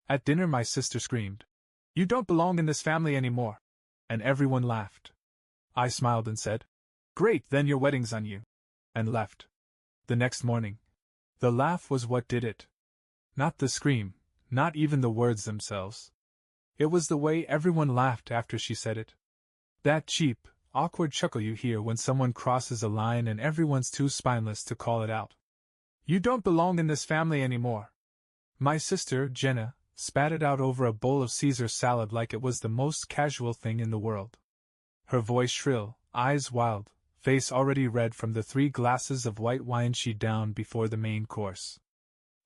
At dinner my sister screamed, "You don't belong in this family anymore!" And everyone laughed. I smiled and said, "Great, then your wedding's on you," and left. The next morning, the laugh was what did it. Not the scream, not even the words themselves. It was the way everyone laughed after she said it. That cheap, awkward chuckle you hear when someone crosses a line and everyone's too spineless to call it out. "You don't belong in this family anymore." My sister, Jenna, spat it out over a bowl of Caesar salad like it was the most casual thing in the world. Her voice shrill, eyes wild, face already red from the 3 glasses of white wine she downed before the main course.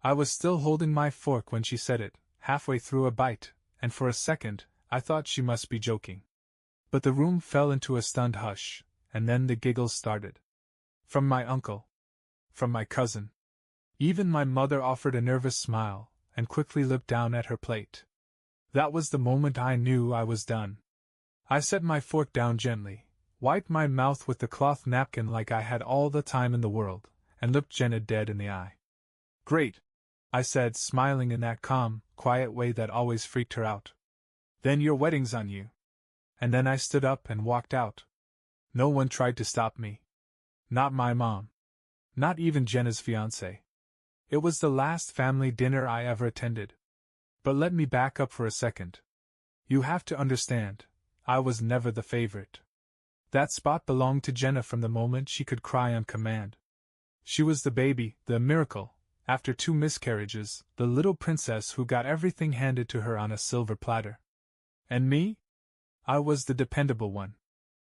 I was still holding my fork when she said it, halfway through a bite, and for a second, I thought she must be joking. But the room fell into a stunned hush, and then the giggles started. From my uncle. From my cousin. Even my mother offered a nervous smile, and quickly looked down at her plate. That was the moment I knew I was done. I set my fork down gently, wiped my mouth with the cloth napkin like I had all the time in the world, and looked Jenna dead in the eye. "Great," I said, smiling in that calm, quiet way that always freaked her out. "Then your wedding's on you." And then I stood up and walked out. No one tried to stop me. Not my mom. Not even Jenna's fiancé. It was the last family dinner I ever attended. But let me back up for a second. You have to understand, I was never the favorite. That spot belonged to Jenna from the moment she could cry on command. She was the baby, the miracle, after 2 miscarriages, the little princess who got everything handed to her on a silver platter. And me? I was the dependable one.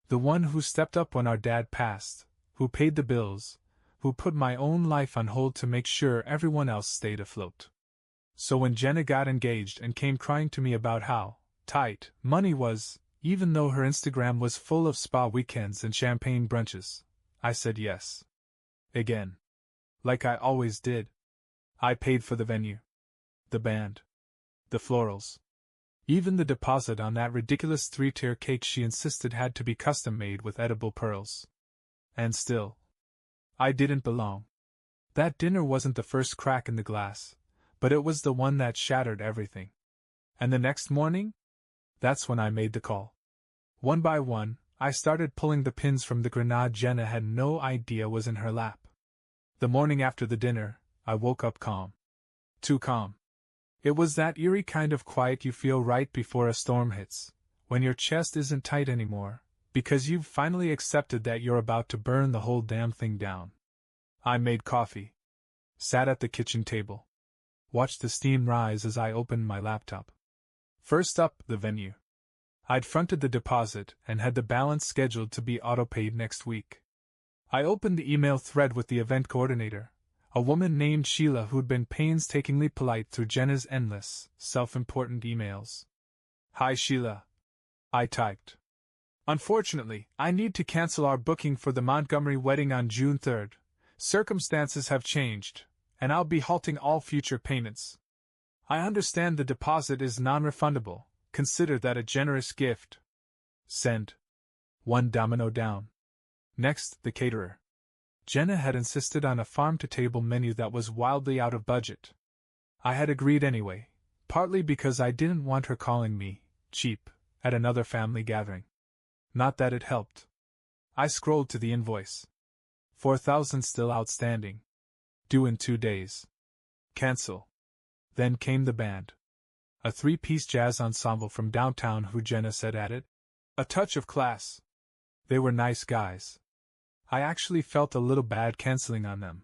The one who stepped up when our dad passed, who paid the bills, who put my own life on hold to make sure everyone else stayed afloat. So when Jenna got engaged and came crying to me about how tight money was, even though her Instagram was full of spa weekends and champagne brunches, I said yes. Again. Like I always did. I paid for the venue. The band. The florals. Even the deposit on that ridiculous 3-tier cake she insisted had to be custom-made with edible pearls. And still, I didn't belong. That dinner wasn't the first crack in the glass, but it was the one that shattered everything. And the next morning? That's when I made the call. One by one, I started pulling the pins from the grenade Jenna had no idea was in her lap. The morning after the dinner, I woke up calm. Too calm. It was that eerie kind of quiet you feel right before a storm hits, when your chest isn't tight anymore, because you've finally accepted that you're about to burn the whole damn thing down. I made coffee. Sat at the kitchen table. Watched the steam rise as I opened my laptop. First up, the venue. I'd fronted the deposit and had the balance scheduled to be auto-paid next week. I opened the email thread with the event coordinator, a woman named Sheila who'd been painstakingly polite through Jenna's endless, self-important emails. "Hi Sheila," I typed. "Unfortunately, I need to cancel our booking for the Montgomery wedding on June 3rd. Circumstances have changed, and I'll be halting all future payments. I understand the deposit is non-refundable. Consider that a generous gift. Send." 1 domino down. Next, the caterer. Jenna had insisted on a farm-to-table menu that was wildly out of budget. I had agreed anyway, partly because I didn't want her calling me cheap at another family gathering. Not that it helped. I scrolled to the invoice. 4,000 still outstanding. Due in 2 days. Cancel. Then came the band. A 3-piece jazz ensemble from downtown who Jenna said added a touch of class. They were nice guys. I actually felt a little bad canceling on them.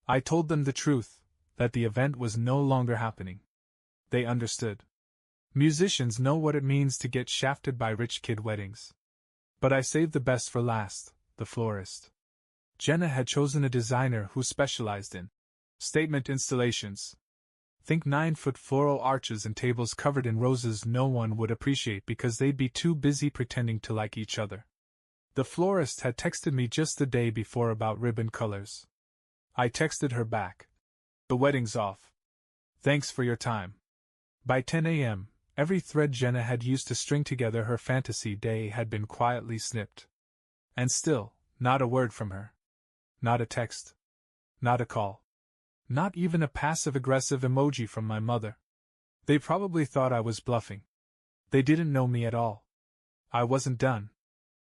I told them the truth, that the event was no longer happening. They understood. Musicians know what it means to get shafted by rich kid weddings. But I saved the best for last, the florist. Jenna had chosen a designer who specialized in statement installations. Think 9-foot floral arches and tables covered in roses no one would appreciate because they'd be too busy pretending to like each other. The florist had texted me just the day before about ribbon colors. I texted her back. "The wedding's off. Thanks for your time." By 10 a.m., every thread Jenna had used to string together her fantasy day had been quietly snipped. And still, not a word from her. Not a text. Not a call. Not even a passive-aggressive emoji from my mother. They probably thought I was bluffing. They didn't know me at all. I wasn't done.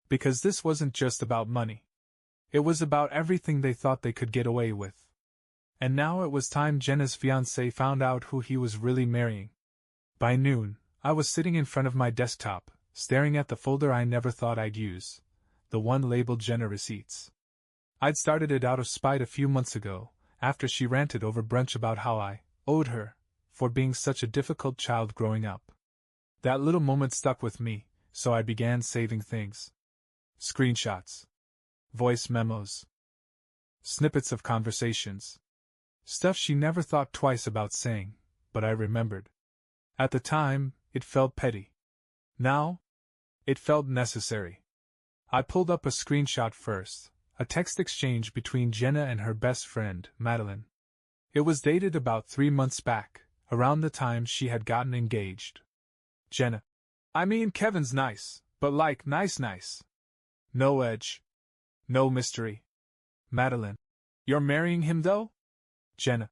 Because this wasn't just about money. It was about everything they thought they could get away with. And now it was time Jenna's fiancé found out who he was really marrying. By noon, I was sitting in front of my desktop, staring at the folder I never thought I'd use, the one labeled Jenna Receipts. I'd started it out of spite a few months ago, after she ranted over brunch about how I owed her for being such a difficult child growing up. That little moment stuck with me, so I began saving things. Screenshots. Voice memos. Snippets of conversations. Stuff she never thought twice about saying, but I remembered. At the time, it felt petty. Now, it felt necessary. I pulled up a screenshot first, a text exchange between Jenna and her best friend, Madeline. It was dated about 3 months back, around the time she had gotten engaged. Jenna: I mean, Kevin's nice, but like nice. No edge. No mystery. Madeline: You're marrying him though? Jenna: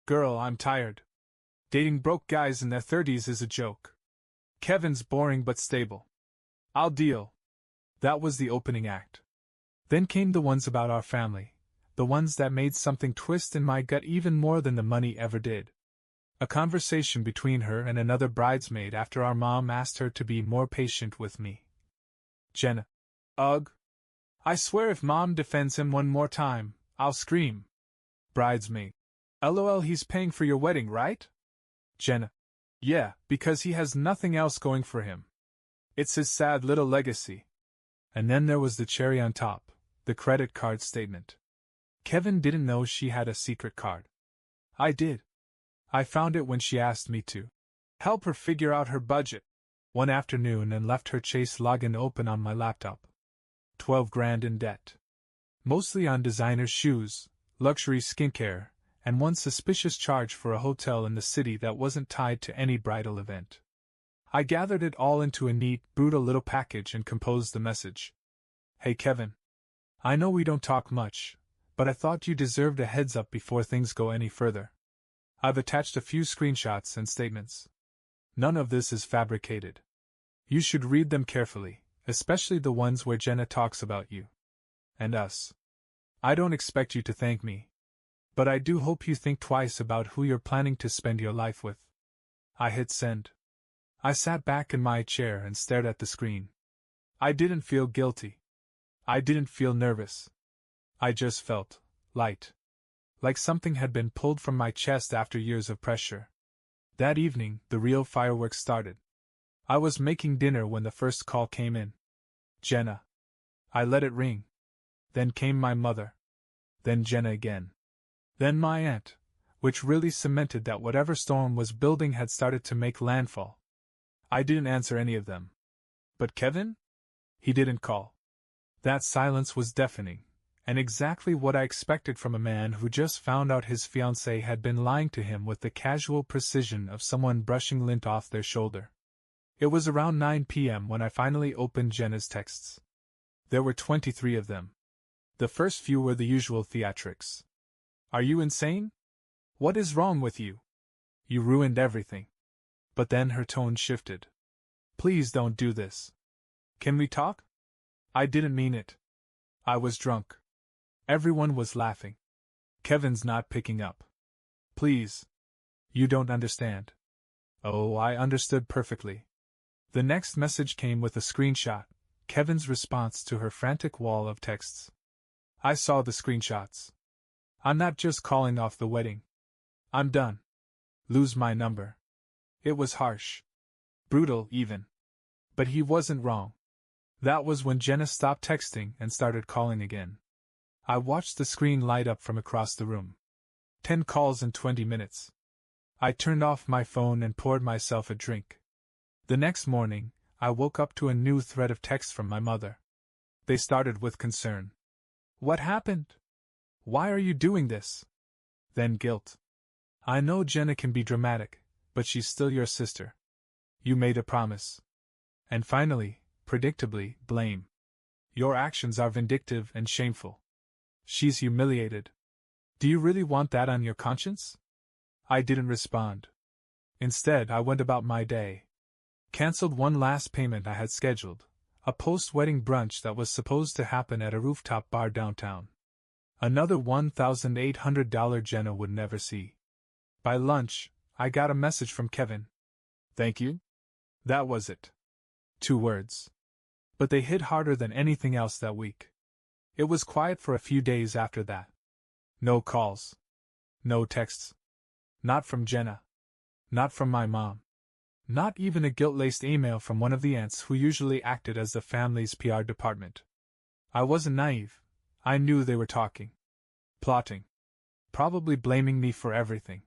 Girl, I'm tired. Dating broke guys in their 30s is a joke. Kevin's boring but stable. I'll deal. That was the opening act. Then came the ones about our family, the ones that made something twist in my gut even more than the money ever did. A conversation between her and another bridesmaid after our mom asked her to be more patient with me. Jenna: Ugh. I swear if Mom defends him one more time, I'll scream. Bridesmaid: LOL, he's paying for your wedding, right? Jenna: Yeah, because he has nothing else going for him. It's his sad little legacy. And then there was the cherry on top, the credit card statement. Kevin didn't know she had a secret card. I did. I found it when she asked me to help her figure out her budget one afternoon and left her Chase login open on my laptop. 12 grand in debt. Mostly on designer shoes, luxury skincare, and one suspicious charge for a hotel in the city that wasn't tied to any bridal event. I gathered it all into a neat, brutal little package and composed the message. Hey Kevin. I know we don't talk much, but I thought you deserved a heads up before things go any further. I've attached a few screenshots and statements. None of this is fabricated. You should read them carefully, especially the ones where Jenna talks about you. And us. I don't expect you to thank me. But I do hope you think twice about who you're planning to spend your life with. I hit send. I sat back in my chair and stared at the screen. I didn't feel guilty. I didn't feel nervous. I just felt light. Like something had been pulled from my chest after years of pressure. That evening, the real fireworks started. I was making dinner when the first call came in. Jenna. I let it ring. Then came my mother. Then Jenna again. Then my aunt, which really cemented that whatever storm was building had started to make landfall. I didn't answer any of them. But Kevin? He didn't call. That silence was deafening, and exactly what I expected from a man who just found out his fiancée had been lying to him with the casual precision of someone brushing lint off their shoulder. It was around 9 p.m. when I finally opened Jenna's texts. There were 23 of them. The first few were the usual theatrics. Are you insane? What is wrong with you? You ruined everything. But then her tone shifted. Please don't do this. Can we talk? I didn't mean it. I was drunk. Everyone was laughing. Kevin's not picking up. Please. You don't understand. Oh, I understood perfectly. The next message came with a screenshot, Kevin's response to her frantic wall of texts. I saw the screenshots. I'm not just calling off the wedding. I'm done. Lose my number. It was harsh. Brutal, even. But he wasn't wrong. That was when Jenna stopped texting and started calling again. I watched the screen light up from across the room. 10 calls in 20 minutes. I turned off my phone and poured myself a drink. The next morning, I woke up to a new thread of texts from my mother. They started with concern. What happened? Why are you doing this? Then guilt. I know Jenna can be dramatic, but she's still your sister. You made a promise. And finally, predictably, blame. Your actions are vindictive and shameful. She's humiliated. Do you really want that on your conscience? I didn't respond. Instead, I went about my day. Cancelled one last payment I had scheduled, a post-wedding brunch that was supposed to happen at a rooftop bar downtown. Another $1,800 Jenna would never see. By lunch, I got a message from Kevin. Thank you? That was it. 2 words. But they hit harder than anything else that week. It was quiet for a few days after that. No calls. No texts. Not from Jenna. Not from my mom. Not even a guilt-laced email from one of the aunts who usually acted as the family's PR department. I wasn't naive. I knew they were talking. Plotting. Probably blaming me for everything.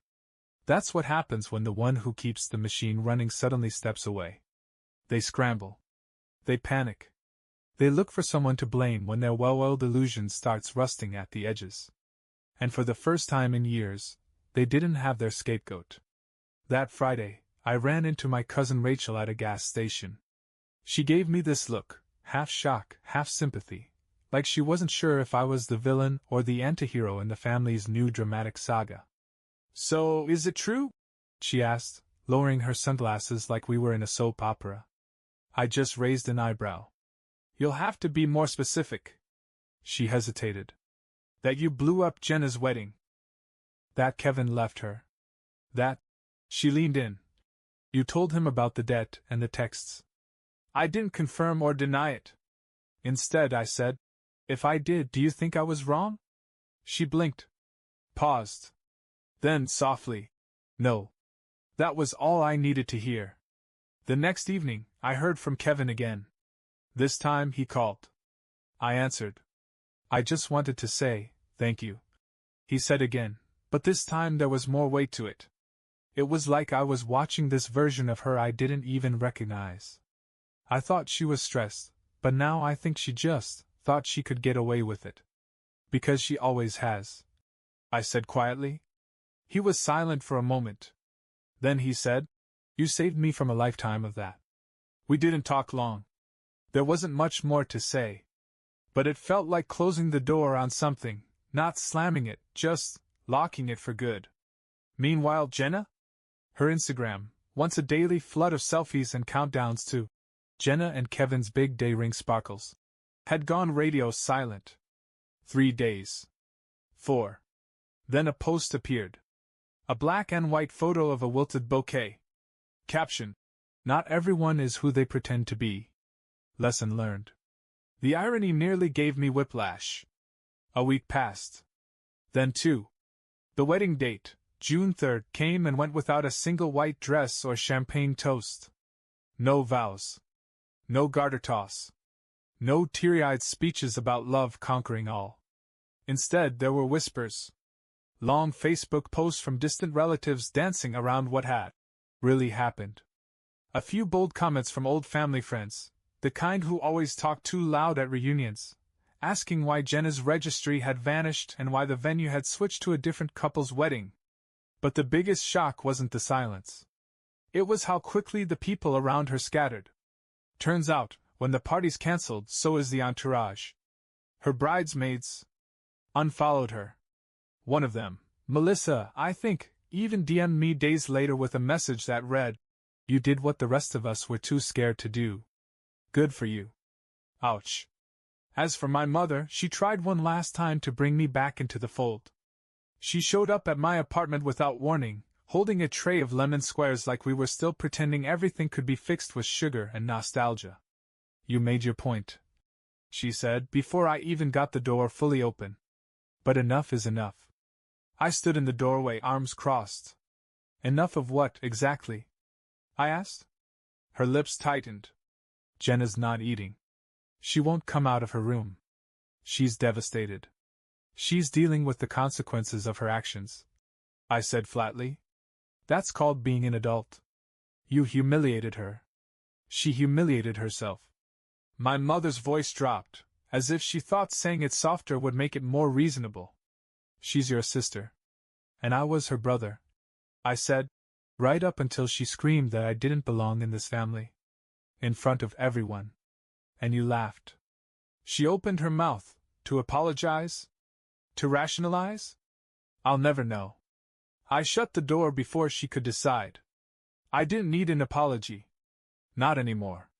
That's what happens when the one who keeps the machine running suddenly steps away. They scramble. They panic. They look for someone to blame when their well-oiled illusion starts rusting at the edges. And for the first time in years, they didn't have their scapegoat. That Friday, I ran into my cousin Rachel at a gas station. She gave me this look, half shock, half sympathy, like she wasn't sure if I was the villain or the antihero in the family's new dramatic saga. "So, is it true?" she asked, lowering her sunglasses like we were in a soap opera. I just raised an eyebrow. "You'll have to be more specific." She hesitated. "That you blew up Jenna's wedding. That Kevin left her. That..." She leaned in. "You told him about the debt and the texts." I didn't confirm or deny it. Instead, I said, "If I did, do you think I was wrong?" She blinked. Paused. Then, softly, "No." That was all I needed to hear. The next evening, I heard from Kevin again. This time, he called. I answered. "I just wanted to say, thank you," he said again, but this time there was more weight to it. It was like I was watching this version of her I didn't even recognize. I thought she was stressed, but now I think she just thought she could get away with it. Because she always has, I said quietly. He was silent for a moment. Then he said, "You saved me from a lifetime of that." We didn't talk long. There wasn't much more to say. But it felt like closing the door on something, not slamming it, just locking it for good. Meanwhile, Jenna? Her Instagram, once a daily flood of selfies and countdowns to Jenna and Kevin's big day ring sparkles, had gone radio silent. 3 days. 4. Then a post appeared. A black and white photo of a wilted bouquet. Caption: "Not everyone is who they pretend to be." Lesson learned. The irony nearly gave me whiplash. A week passed. Then 2. The wedding date, June 3rd, came and went without a single white dress or champagne toast. No vows. No garter toss. No teary-eyed speeches about love conquering all. Instead, there were whispers. Long Facebook posts from distant relatives dancing around what had really happened. A few bold comments from old family friends, the kind who always talk too loud at reunions, asking why Jenna's registry had vanished and why the venue had switched to a different couple's wedding. But the biggest shock wasn't the silence. It was how quickly the people around her scattered. Turns out, when the party's cancelled, so is the entourage. Her bridesmaids unfollowed her. One of them, Melissa, I think, even DM'd me days later with a message that read, "You did what the rest of us were too scared to do. Good for you." Ouch. As for my mother, she tried one last time to bring me back into the fold. She showed up at my apartment without warning, holding a tray of lemon squares like we were still pretending everything could be fixed with sugar and nostalgia. "You made your point," she said, before I even got the door fully open. "But enough is enough." I stood in the doorway, arms crossed. "Enough of what, exactly?" I asked. Her lips tightened. "Jenna's not eating. She won't come out of her room. She's devastated. She's dealing with the consequences of her actions," I said flatly. "That's called being an adult. You humiliated her. She humiliated herself." My mother's voice dropped, as if she thought saying it softer would make it more reasonable. "She's your sister. And I was her brother," I said, right up until she screamed that I didn't belong in this family. In front of everyone. And you laughed. She opened her mouth, to apologize? To rationalize? I'll never know. I shut the door before she could decide. I didn't need an apology. Not anymore.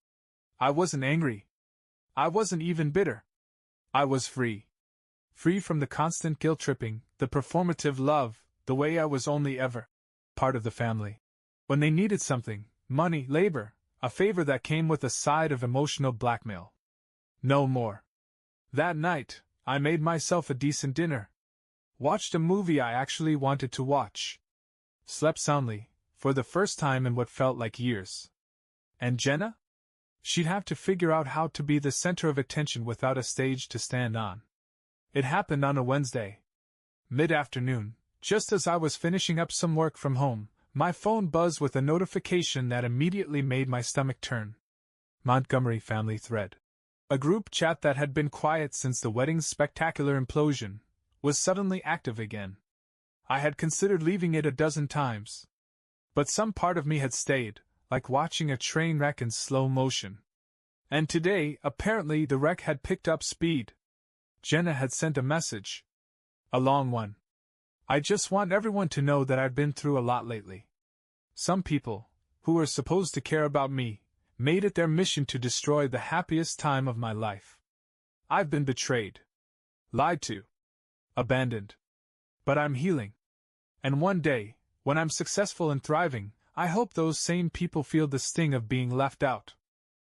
I wasn't angry. I wasn't even bitter. I was free. Free from the constant guilt-tripping, the performative love, the way I was only ever part of the family. When they needed something, money, labor, a favor that came with a side of emotional blackmail. No more. That night, I made myself a decent dinner. Watched a movie I actually wanted to watch. Slept soundly, for the first time in what felt like years. And Jenna? She'd have to figure out how to be the center of attention without a stage to stand on. It happened on a Wednesday. Mid-afternoon, just as I was finishing up some work from home, my phone buzzed with a notification that immediately made my stomach turn. Montgomery family thread. A group chat that had been quiet since the wedding's spectacular implosion was suddenly active again. I had considered leaving it a dozen times. But some part of me had stayed, like watching a train wreck in slow motion. And today, apparently, the wreck had picked up speed. Jenna had sent a message. A long one. I just want everyone to know that I've been through a lot lately. Some people, who were supposed to care about me, made it their mission to destroy the happiest time of my life. I've been betrayed. Lied to. Abandoned. But I'm healing. And one day, when I'm successful and thriving, I hope those same people feel the sting of being left out.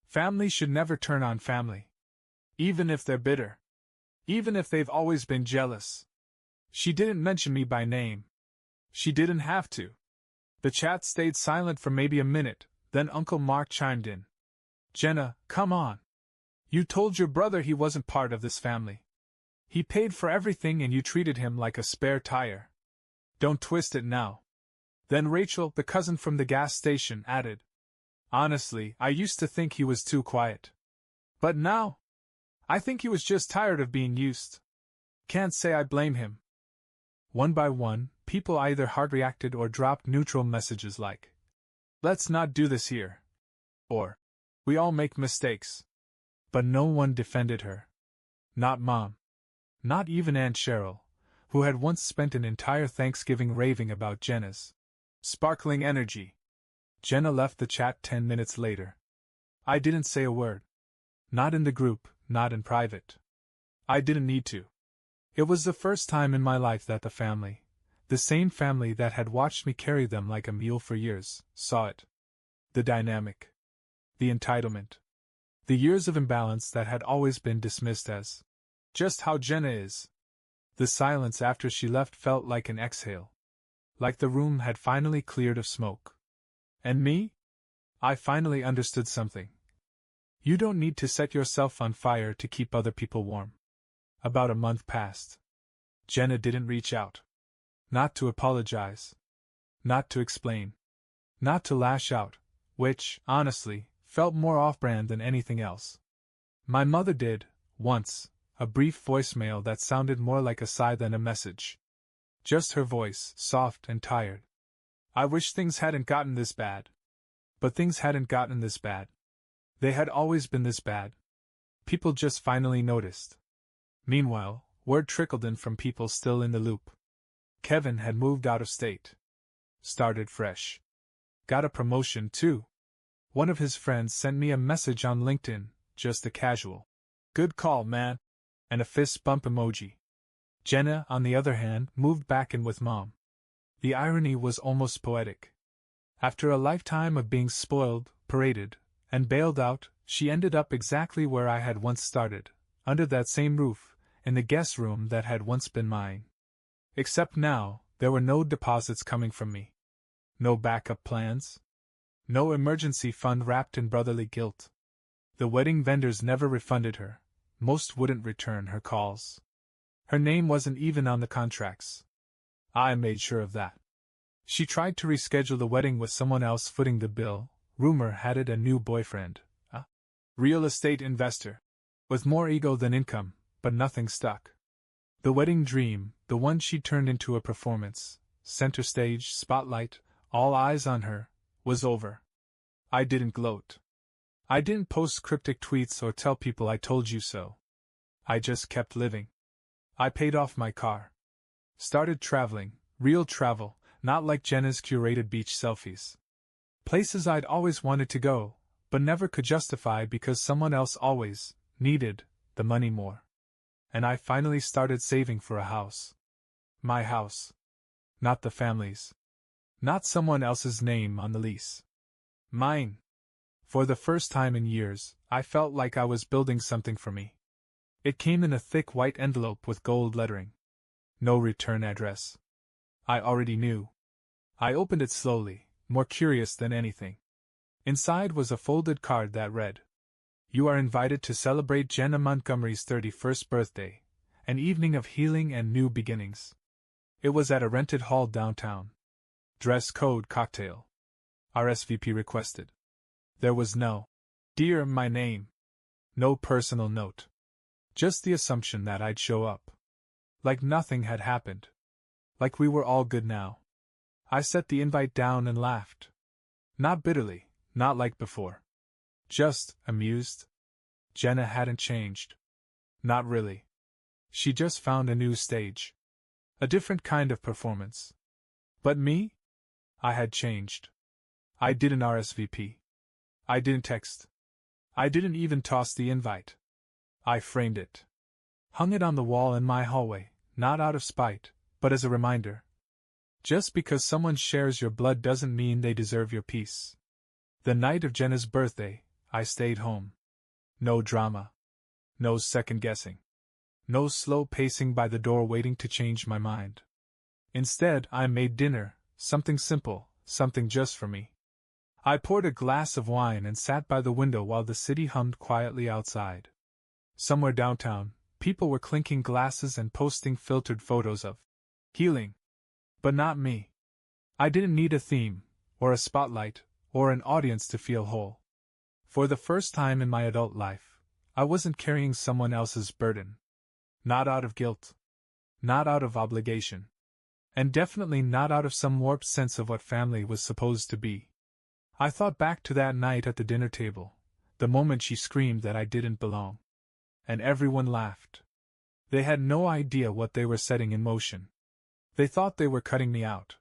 Family should never turn on family. Even if they're bitter. Even if they've always been jealous. She didn't mention me by name. She didn't have to. The chat stayed silent for maybe a minute, then Uncle Mark chimed in. Jenna, come on. You told your brother he wasn't part of this family. He paid for everything and you treated him like a spare tire. Don't twist it now. Then Rachel, the cousin from the gas station, added. Honestly, I used to think he was too quiet. But now, I think he was just tired of being used. Can't say I blame him. One by one, people either hard-reacted or dropped neutral messages like, let's not do this here. Or, we all make mistakes. But no one defended her. Not Mom. Not even Aunt Cheryl, who had once spent an entire Thanksgiving raving about Jenna's sparkling energy. Jenna left the chat 10 minutes later. I didn't say a word. Not in the group, not in private. I didn't need to. It was the first time in my life that the family, the same family that had watched me carry them like a mule for years, saw it. The dynamic. The entitlement. The years of imbalance that had always been dismissed as just how Jenna is. The silence after she left felt like an exhale. Like the room had finally cleared of smoke. And me? I finally understood something. You don't need to set yourself on fire to keep other people warm. About a month passed. Jenna didn't reach out. Not to apologize. Not to explain. Not to lash out, which, honestly, felt more off-brand than anything else. My mother did, once, a brief voicemail that sounded more like a sigh than a message. Just her voice, soft and tired. I wish things hadn't gotten this bad. But things hadn't gotten this bad. They had always been this bad. People just finally noticed. Meanwhile, word trickled in from people still in the loop. Kevin had moved out of state. Started fresh. Got a promotion, too. One of his friends sent me a message on LinkedIn, just a casual, "Good call, man," and a fist bump emoji. Jenna, on the other hand, moved back in with Mom. The irony was almost poetic. After a lifetime of being spoiled, paraded, and bailed out, she ended up exactly where I had once started, under that same roof, in the guest room that had once been mine. Except now, there were no deposits coming from me. No backup plans. No emergency fund wrapped in brotherly guilt. The wedding vendors never refunded her. Most wouldn't return her calls. Her name wasn't even on the contracts. I made sure of that. She tried to reschedule the wedding with someone else footing the bill. Rumor had it a new boyfriend, a real estate investor, with more ego than income, but nothing stuck. The wedding dream, the one she turned into a performance, center stage, spotlight, all eyes on her, was over. I didn't gloat. I didn't post cryptic tweets or tell people I told you so. I just kept living. I paid off my car. Started traveling, real travel, not like Jenna's curated beach selfies. Places I'd always wanted to go, but never could justify because someone else always needed the money more. And I finally started saving for a house. My house. Not the family's. Not someone else's name on the lease. Mine. For the first time in years, I felt like I was building something for me. It came in a thick white envelope with gold lettering. No return address. I already knew. I opened it slowly, more curious than anything. Inside was a folded card that read, "You are invited to celebrate Jenna Montgomery's 31st birthday, an evening of healing and new beginnings." It was at a rented hall downtown. Dress code cocktail. RSVP requested. There was no "Dear, my name." No personal note. Just the assumption that I'd show up. Like nothing had happened. Like we were all good now. I set the invite down and laughed. Not bitterly, not like before. Just amused. Jenna hadn't changed. Not really. She just found a new stage. A different kind of performance. But me? I had changed. I didn't RSVP. I didn't text. I didn't even toss the invite. I framed it. Hung it on the wall in my hallway, not out of spite, but as a reminder. Just because someone shares your blood doesn't mean they deserve your peace. The night of Jenna's birthday, I stayed home. No drama. No second guessing. No slow pacing by the door waiting to change my mind. Instead, I made dinner, something simple, something just for me. I poured a glass of wine and sat by the window while the city hummed quietly outside. Somewhere downtown, people were clinking glasses and posting filtered photos of healing. But not me. I didn't need a theme, or a spotlight, or an audience to feel whole. For the first time in my adult life, I wasn't carrying someone else's burden. Not out of guilt. Not out of obligation. And definitely not out of some warped sense of what family was supposed to be. I thought back to that night at the dinner table, the moment she screamed that I didn't belong. And everyone laughed. They had no idea what they were setting in motion. They thought they were cutting me out.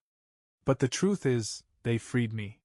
But the truth is, they freed me.